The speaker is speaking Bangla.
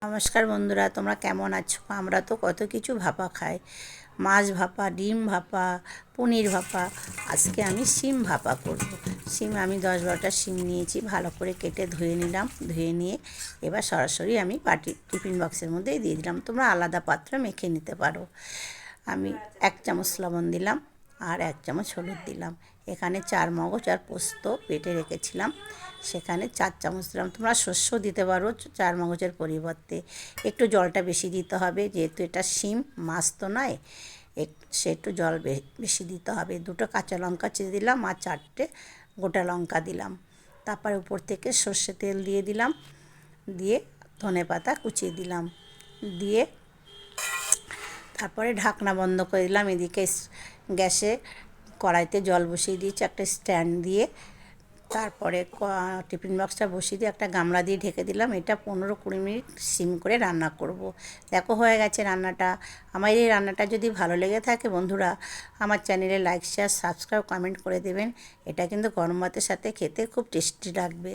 নমস্কার বন্ধুরা, তোমরা কেমন আছো? আমরা তো কত কিছু ভাপা খাই, মাছ ভাপা, ডিম ভাপা, পনির ভাপা। আজকে আমি শিম ভাপা করব। শিম আমি 10-12টা শিম নিয়েছি, ভালো করে কেটে ধুয়ে নিলাম। ধুয়ে নিয়ে এবার সরাসরি আমি টিফিন বক্সের মধ্যেই দিয়ে দিলাম। তোমরা আলাদা পাত্রে মেখে নিতে পারো। আমি 1 চামচ লবণ দিলাম আর 1 চামচ হলুদ দিলাম। এখানে 4 মগজ আর পোস্ত বেটে রেখেছিলাম, সেখানে 4 চামচ দিলাম। তোমরা শস্য দিতে পারো 4 মগজের পরিবর্তে। একটু জলটা বেশি দিতে হবে, যেহেতু এটা শিম, মাছ তো নয়, সে একটু জল বেশি দিতে হবে। 2টো কাঁচা লঙ্কা চিড়ে দিলাম আর 4টে গোটা লঙ্কা দিলাম। তারপরে উপর থেকে সর্ষে তেল দিয়ে দিলাম, দিয়ে ধনেপাতা কুচিয়ে দিলাম, দিয়ে তারপরে ঢাকনা বন্ধ করে দিলাম। এদিকে গ্যাসে কড়াইতে জল বসিয়ে দিয়েছি একটা স্ট্যান্ড দিয়ে। তারপরে টিফিন বক্সটা বসিয়ে দিয়ে একটা গামলা দিয়ে ঢেকে দিলাম। এটা 15-20 মিনিট সিম করে রান্না করব। দেখো হয়ে গেছে রান্নাটা। আমার এই রান্নাটা যদি ভালো লেগে থাকে বন্ধুরা, আমার চ্যানেলে লাইক, শেয়ার, সাবস্ক্রাইব, কমেন্ট করে দেবেন। এটা কিন্তু গরম ভাতের সাথে খেতে খুব টেস্টি লাগবে।